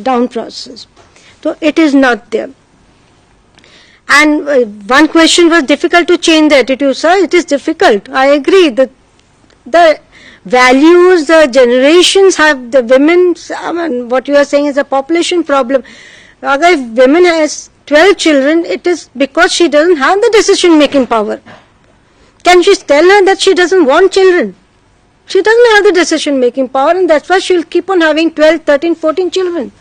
down process. So it is not there. And one question was difficult to change the attitude. Sir, it is difficult. I agree. The values, the generations have, the women, what you are saying is a population problem. If women has 12 children, it is because she doesn't have the decision making power. Can she tell her that she doesn't want children? She doesn't have the decision making power, and that's why she will keep on having 12, 13, 14 children.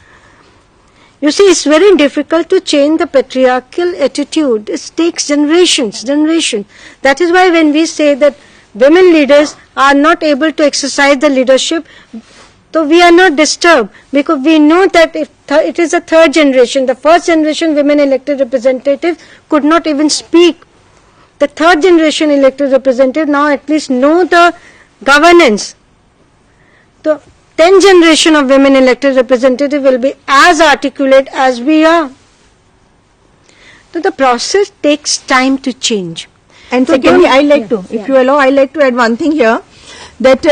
You see, it's very difficult to change the patriarchal attitude. It takes generations. That is why when we say that women leaders are not able to exercise the leadership, so we are not disturbed, because we know that if it is a third generation, the first generation women elected representatives could not even speak. The third generation elected representative now at least know the governance. The 10th generation of women elected representatives will be as articulate as we are. So the process takes time to change. And secondly, if you allow, I like to add one thing here, that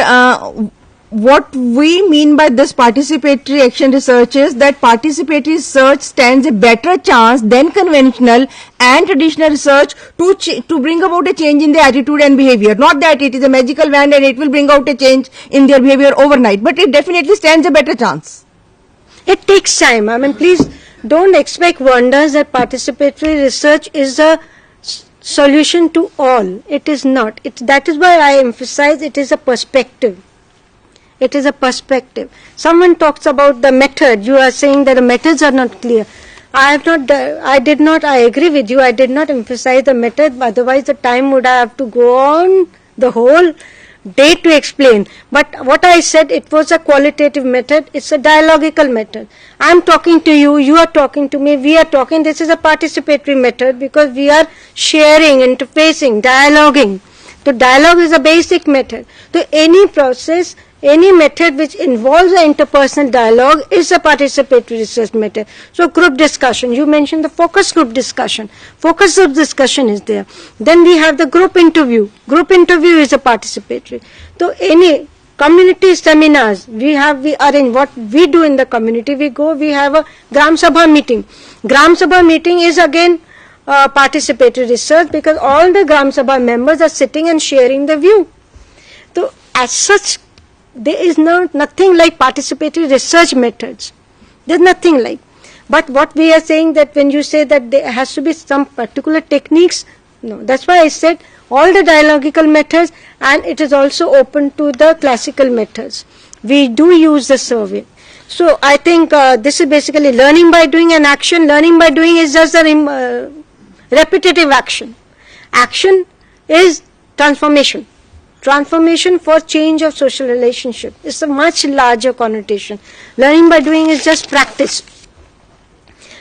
what we mean by this participatory action research is that participatory research stands a better chance than conventional and traditional research to bring about a change in their attitude and behavior. Not that it is a magical wand and it will bring out a change in their behavior overnight, but it definitely stands a better chance. It takes time. I mean, please don't expect wonders that participatory research is a solution to all. It is not. That is why I emphasize it is a perspective. It is a perspective. Someone talks about the method. You are saying that the methods are not clear. I agree with you. I did not emphasize the method. Otherwise, the time would have to go on the whole day to explain. But what I said, it was a qualitative method. It's a dialogical method. I am talking to you. You are talking to me. We are talking. This is a participatory method because we are sharing, interfacing, dialoguing. So dialogue is a basic method. So any process, any method which involves an interpersonal dialogue is a participatory research method. So group discussion, you mentioned the focus group discussion. Focus group discussion is there. Then we have the group interview. Group interview is a participatory. So any community seminars, we arrange what we do in the community. We have a Gram Sabha meeting. Gram Sabha meeting is again participatory research because all the Gram Sabha members are sitting and sharing the view. So as such, there is nothing like participatory research methods. There's nothing like. But what we are saying that when you say that there has to be some particular techniques, no. That's why I said all the dialogical methods, and it is also open to the classical methods. We do use the survey. So I think this is basically learning by doing an action. Learning by doing is just a repetitive action. Action is transformation. Transformation for change of social relationship. It's a much larger connotation. Learning by doing is just practice.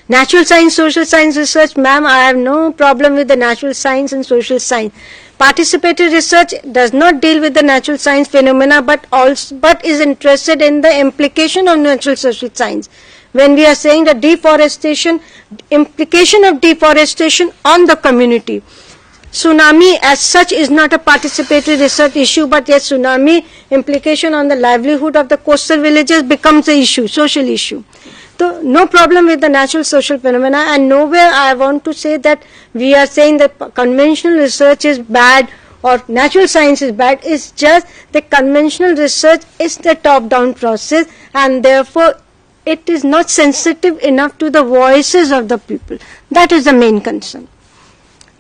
Natural science, social science research, ma'am, I have no problem with the natural science and social science. Participatory research does not deal with the natural science phenomena, but is interested in the implication of natural social science. When we are saying the deforestation, implication of deforestation on the community. Tsunami as such is not a participatory research issue, but yes, tsunami implication on the livelihood of the coastal villages becomes an issue, social issue. So no problem with the natural social phenomena, and nowhere I want to say that we are saying that conventional research is bad or natural science is bad. It's just the conventional research is the top-down process, and therefore it is not sensitive enough to the voices of the people. That is the main concern.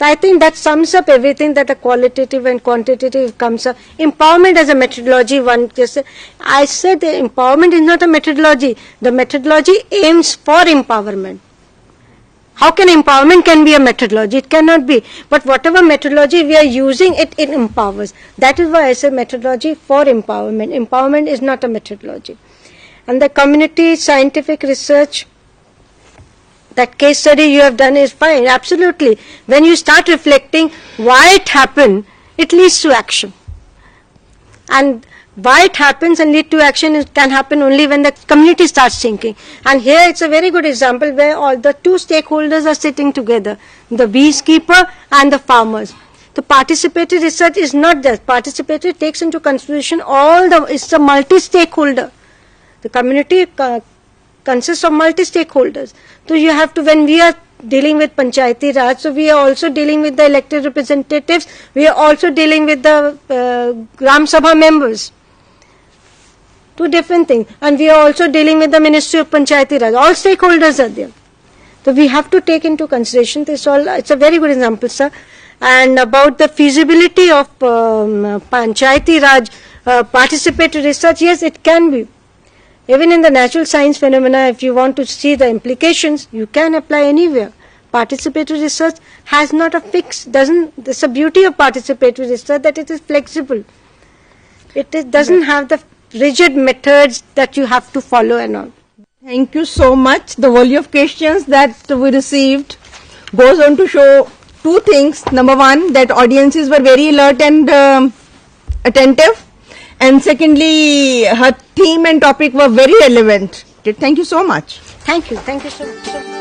I think that sums up everything that a qualitative and quantitative comes up. Empowerment as a methodology, I said the empowerment is not a methodology. The methodology aims for empowerment. How can empowerment can be a methodology? It cannot be. But whatever methodology we are using, it empowers. That is why I say methodology for empowerment. Empowerment is not a methodology. And the community scientific research, that case study you have done is fine, absolutely. When you start reflecting why it happened, it leads to action. And why it happens and lead to action, it can happen only when the community starts thinking. And here it's a very good example where all the two stakeholders are sitting together, the beekeeper and the farmers. The participatory research is not just participatory, takes into consideration it's a multi-stakeholder. The community consists of multi-stakeholders. So you have to, when we are dealing with Panchayati Raj, so we are also dealing with the elected representatives, we are also dealing with the Gram Sabha members. Two different things. And we are also dealing with the Ministry of Panchayati Raj. All stakeholders are there. So we have to take into consideration this all. It's a very good example, sir. And about the feasibility of Panchayati Raj participatory research, yes, it can be. Even in the natural science phenomena, if you want to see the implications, you can apply anywhere. Participatory research has not a fixed, it's the beauty of participatory research that it is flexible. It doesn't have the rigid methods that you have to follow and all. Thank you so much. The volume of questions that we received goes on to show two things. Number one, that audiences were very alert and attentive. And secondly, her theme and topic were very relevant. Thank you so much. Thank you. Thank you so much.